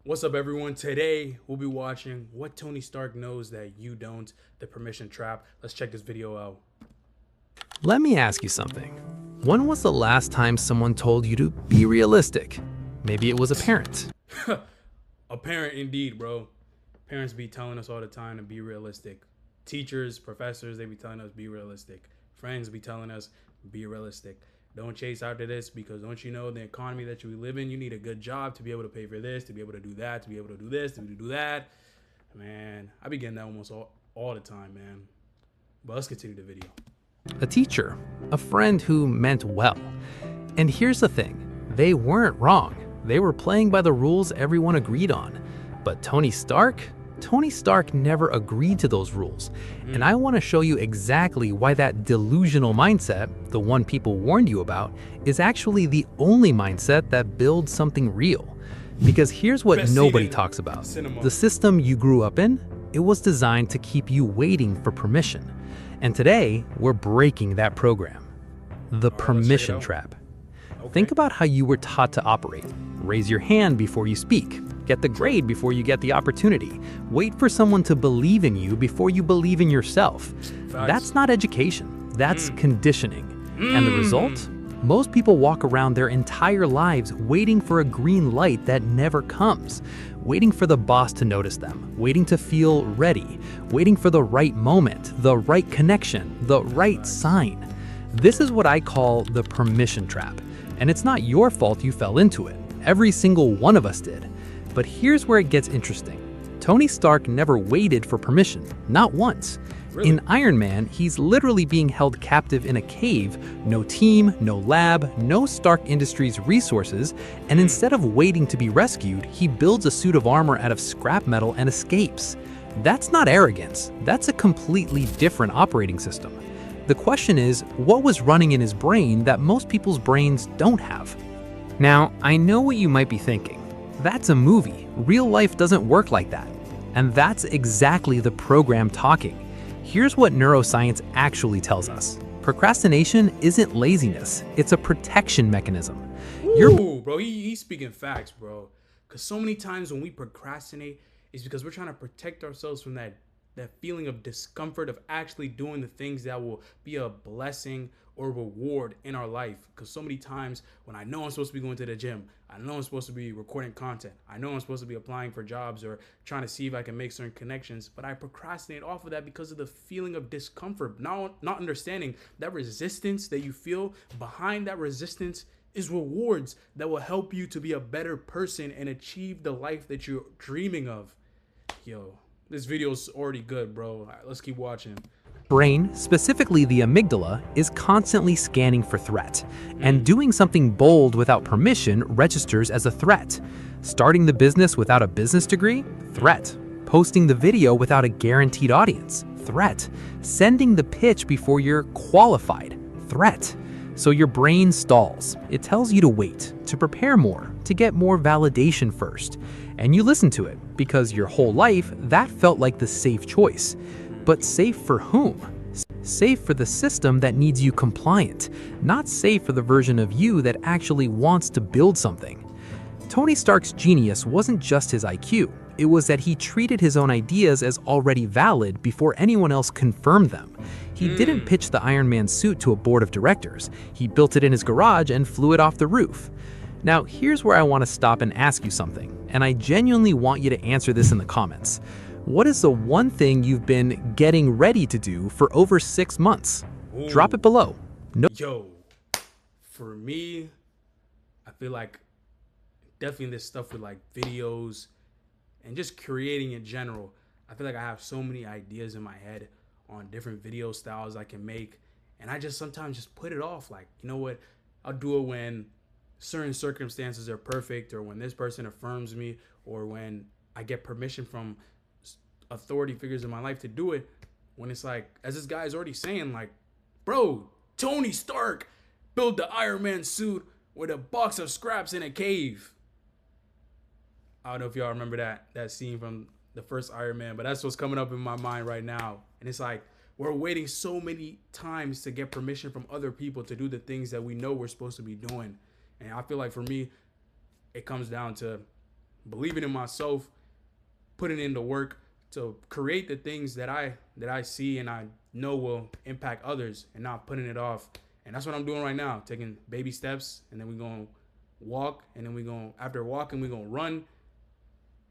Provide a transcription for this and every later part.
What's up, everyone? Today we'll be watching What Tony Stark Knows That You Don't, the Permission Trap. Let's check this video out. Let me ask you something. When was the last time someone told you to be realistic? Maybe it was a parent. A parent indeed, bro. Parents be telling us all the time to be realistic. Teachers, professors, they be telling us be realistic. Friends be telling us be realistic. Don't chase after this because don't you know the economy that you live in, you need a good job to be able to pay for this, to be able to do that, to be able to do this, to do that. Man, I be getting that almost all the time, man. But let's continue the video. A teacher, a friend who meant well. And here's the thing, they weren't wrong. They were playing by the rules everyone agreed on. But Tony Stark never agreed to those rules. And I want to show you exactly why that delusional mindset, the one people warned you about, is actually the only mindset that builds something real. Because here's what nobody talks about. The system you grew up in, it was designed to keep you waiting for permission. And today, we're breaking that program. The permission trap. Think about how you were taught to operate. Raise your hand before you speak. Get the grade before you get the opportunity. Wait for someone to believe in you before you believe in yourself. That's not education. That's conditioning. And the result? Most people walk around their entire lives waiting for a green light that never comes. Waiting for the boss to notice them. Waiting to feel ready. Waiting for the right moment, the right connection, the right sign. This is what I call the permission trap. And it's not your fault you fell into it. Every single one of us did. But here's where it gets interesting. Tony Stark never waited for permission, not once. Really? In Iron Man, he's literally being held captive in a cave, no team, no lab, no Stark Industries resources, and instead of waiting to be rescued, he builds a suit of armor out of scrap metal and escapes. That's not arrogance, that's a completely different operating system. The question is, what was running in his brain that most people's brains don't have? Now, I know what you might be thinking. That's a movie. Real life doesn't work like that. And that's exactly the program talking. Here's what neuroscience actually tells us. Procrastination isn't laziness, it's a protection mechanism. Ooh, bro, he's speaking facts, bro. Because so many times when we procrastinate, it's because we're trying to protect ourselves from that feeling of discomfort of actually doing the things that will be a blessing or reward in our life. Because so many times when I know I'm supposed to be going to the gym, I know I'm supposed to be recording content, I know I'm supposed to be applying for jobs or trying to see if I can make certain connections, but I procrastinate off of that because of the feeling of discomfort, not understanding that resistance that you feel behind that resistance is rewards that will help you to be a better person and achieve the life that you're dreaming of. Yo, this video's already good, bro. All right, let's keep watching. Brain, specifically the amygdala, is constantly scanning for threat, and doing something bold without permission registers as a threat. Starting the business without a business degree? Threat. Posting the video without a guaranteed audience? Threat. Sending the pitch before you're qualified? Threat. So your brain stalls. It tells you to wait, to prepare more, to get more validation first. And you listen to it, because your whole life, that felt like the safe choice. But safe for whom? Safe for the system that needs you compliant, not safe for the version of you that actually wants to build something. Tony Stark's genius wasn't just his IQ, it was that he treated his own ideas as already valid before anyone else confirmed them. He didn't pitch the Iron Man suit to a board of directors, he built it in his garage and flew it off the roof. Now, here's where I want to stop and ask you something, and I genuinely want you to answer this in the comments. What is the one thing you've been getting ready to do for over 6 months? Ooh. Drop it below. Yo, for me, I feel like definitely this stuff with like videos and just creating in general. I feel like I have so many ideas in my head on different video styles I can make. And I just sometimes just put it off. Like, you know what? I'll do it when certain circumstances are perfect, or when this person affirms me, or when I get permission from authority figures in my life to do it. When it's like, as this guy is already saying, like, bro, Tony Stark built the Iron Man suit with a box of scraps in a cave. I don't know if y'all remember that scene from the first Iron Man, but that's what's coming up in my mind right now. And it's like, we're waiting so many times to get permission from other people to do the things that we know we're supposed to be doing. And I feel like for me, it comes down to believing in myself, putting in the work to create the things that I see and I know will impact others, and not putting it off. And that's what I'm doing right now, taking baby steps, and then we're going to walk, and then we're going, after walking, we're going to run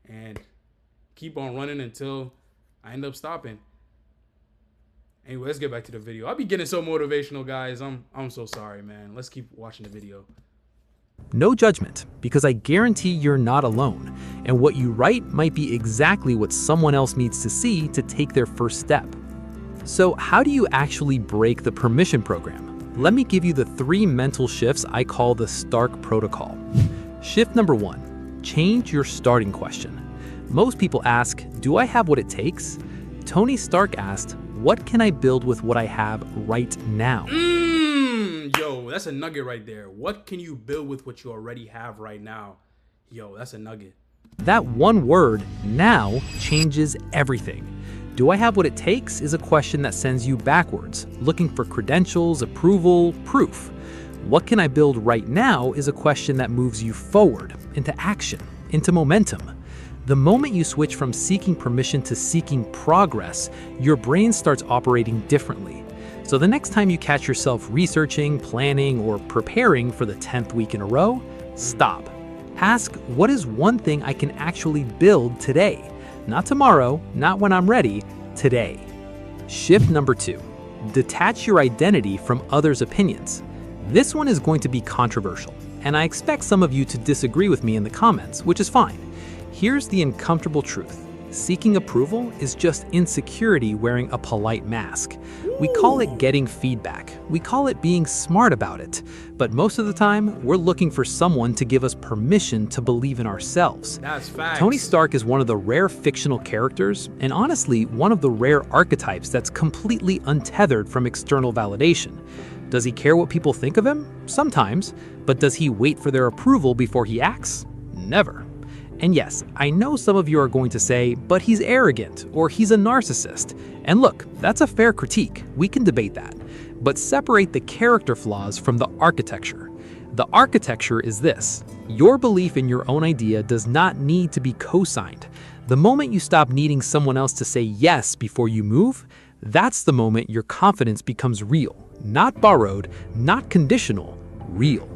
and keep on running until I end up stopping. Anyway, let's get back to the video. I'll be getting so motivational, guys. I'm so sorry, man. Let's keep watching the video. No judgment, because I guarantee you're not alone, and what you write might be exactly what someone else needs to see to take their first step. So how do you actually break the permission program? Let me give you the 3 mental shifts I call the Stark Protocol. Shift number 1, change your starting question. Most people ask, do I have what it takes? Tony Stark asked, what can I build with what I have right now? Yo, that's a nugget right there. What can you build with what you already have right now? Yo, that's a nugget. That one word, now, changes everything. Do I have what it takes is a question that sends you backwards, looking for credentials, approval, proof. What can I build right now is a question that moves you forward, into action, into momentum. The moment you switch from seeking permission to seeking progress, your brain starts operating differently. So the next time you catch yourself researching, planning, or preparing for the 10th week in a row, stop. Ask, what is one thing I can actually build today? Not tomorrow, not when I'm ready, today. Shift number 2, detach your identity from others' opinions. This one is going to be controversial, and I expect some of you to disagree with me in the comments, which is fine. Here's the uncomfortable truth. Seeking approval is just insecurity wearing a polite mask. We call it getting feedback. We call it being smart about it. But most of the time, we're looking for someone to give us permission to believe in ourselves. That's facts. Tony Stark is one of the rare fictional characters, and honestly, one of the rare archetypes that's completely untethered from external validation. Does he care what people think of him? Sometimes. But does he wait for their approval before he acts? Never. And yes, I know some of you are going to say, but he's arrogant, or he's a narcissist. And look, that's a fair critique. We can debate that. But separate the character flaws from the architecture. The architecture is this. Your belief in your own idea does not need to be co-signed. The moment you stop needing someone else to say yes before you move, that's the moment your confidence becomes real. Not borrowed, not conditional, real.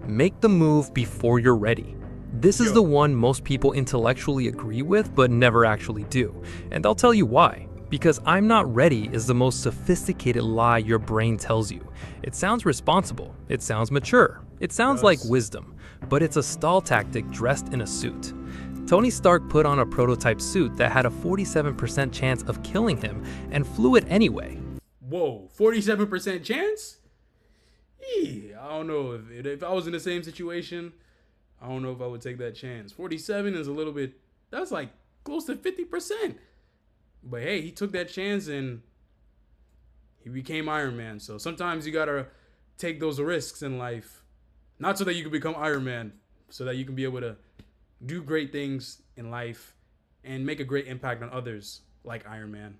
Make the move before you're ready. This is the one most people intellectually agree with but never actually do. And I'll tell you why. Because I'm not ready is the most sophisticated lie your brain tells you. It sounds responsible. It sounds mature. It sounds like wisdom. But it's a stall tactic dressed in a suit. Tony Stark put on a prototype suit that had a 47% chance of killing him and flew it anyway. Whoa, 47% chance? I don't know. If I was in the same situation, I don't know if I would take that chance. 47 is a little bit, that's like close to 50%. But hey, he took that chance and he became Iron Man. So sometimes you gotta take those risks in life. Not so that you can become Iron Man, so that you can be able to do great things in life and make a great impact on others like Iron Man.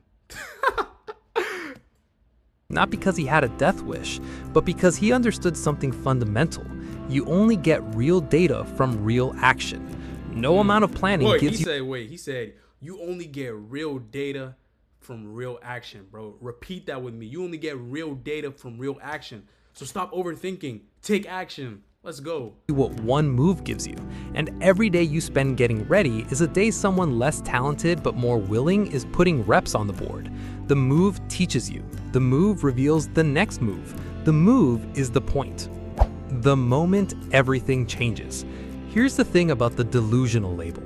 Not because he had a death wish, but because he understood something fundamental. You only get real data from real action. No amount of planning gives you... He said, you only get real data from real action, bro. Repeat that with me. You only get real data from real action. So stop overthinking. Take action. Let's go. What one move gives you. And every day you spend getting ready is a day someone less talented but more willing is putting reps on the board. The move teaches you. The move reveals the next move. The move is the point. The moment everything changes. Here's the thing about the delusional label.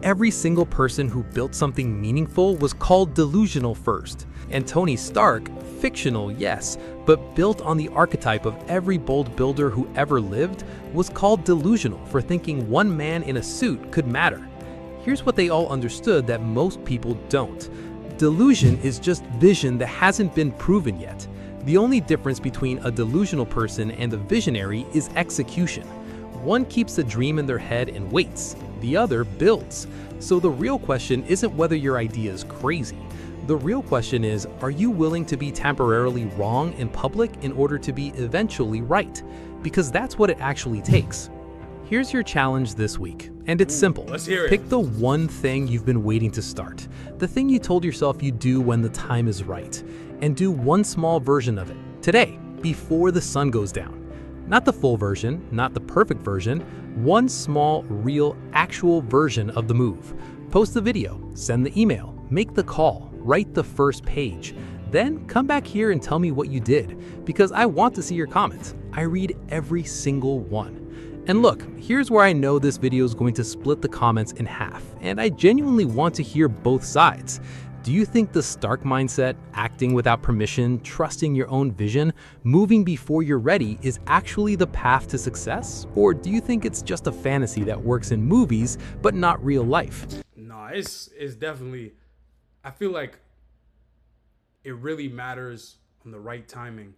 Every single person who built something meaningful was called delusional first. And Tony Stark, fictional, yes, but built on the archetype of every bold builder who ever lived, was called delusional for thinking one man in a suit could matter. Here's what they all understood that most people don't. Delusion is just vision that hasn't been proven yet. The only difference between a delusional person and a visionary is execution. One keeps the dream in their head and waits. The other builds. So the real question isn't whether your idea is crazy. The real question is, are you willing to be temporarily wrong in public in order to be eventually right? Because that's what it actually takes. Here's your challenge this week, and it's simple. Let's hear it. Pick the one thing you've been waiting to start, the thing you told yourself you'd do when the time is right, and do one small version of it today, before the sun goes down. Not the full version, not the perfect version, one small, real, actual version of the move. Post the video, send the email, make the call, write the first page. Then come back here and tell me what you did, because I want to see your comments. I read every single one. And look, here's where I know this video is going to split the comments in half, and I genuinely want to hear both sides. Do you think the Stark mindset, acting without permission, trusting your own vision, moving before you're ready is actually the path to success? Or do you think it's just a fantasy that works in movies, but not real life? No, it's definitely, I feel like it really matters on the right timing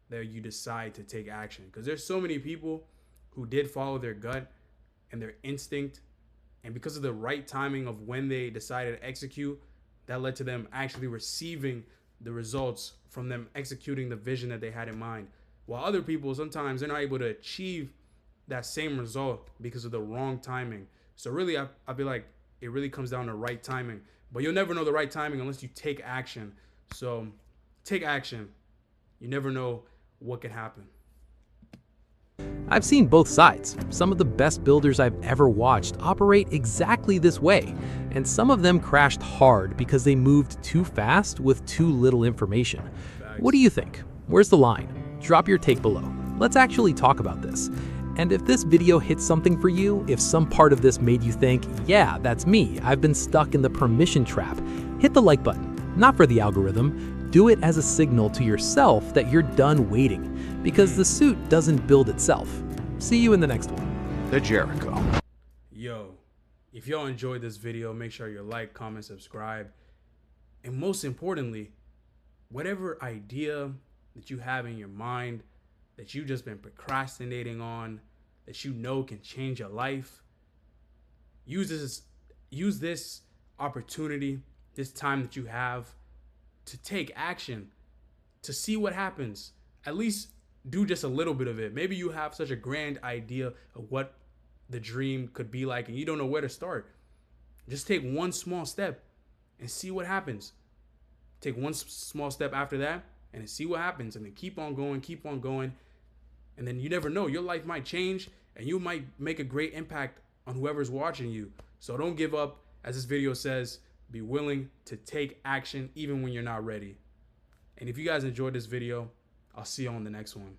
that you decide to take action. Because there's so many people who did follow their gut and their instinct, and because of the right timing of when they decided to execute, that led to them actually receiving the results from them executing the vision that they had in mind. While other people, sometimes they're not able to achieve that same result because of the wrong timing. So really, I feel like it really comes down to right timing. But you'll never know the right timing unless you take action. So take action. You never know what could happen. I've seen both sides. Some of the best builders I've ever watched operate exactly this way, and some of them crashed hard because they moved too fast with too little information. What do you think? Where's the line? Drop your take below. Let's actually talk about this. And if this video hits something for you, if some part of this made you think, yeah, that's me, I've been stuck in the permission trap, hit the like button. Not for the algorithm. Do it as a signal to yourself that you're done waiting, because the suit doesn't build itself. See you in the next one. The Jericho. Yo, if y'all enjoyed this video, make sure you like, comment, subscribe. And most importantly, whatever idea that you have in your mind that you've just been procrastinating on, that you know can change your life, use this opportunity, this time that you have to take action, to see what happens. At least do just a little bit of it. Maybe you have such a grand idea of what the dream could be like and you don't know where to start. Just take one small step and see what happens. Take one small step after that and see what happens, and then keep on going. And then you never know, your life might change and you might make a great impact on whoever's watching you. So don't give up. As this video says, be willing to take action even when you're not ready. And if you guys enjoyed this video, I'll see you on the next one.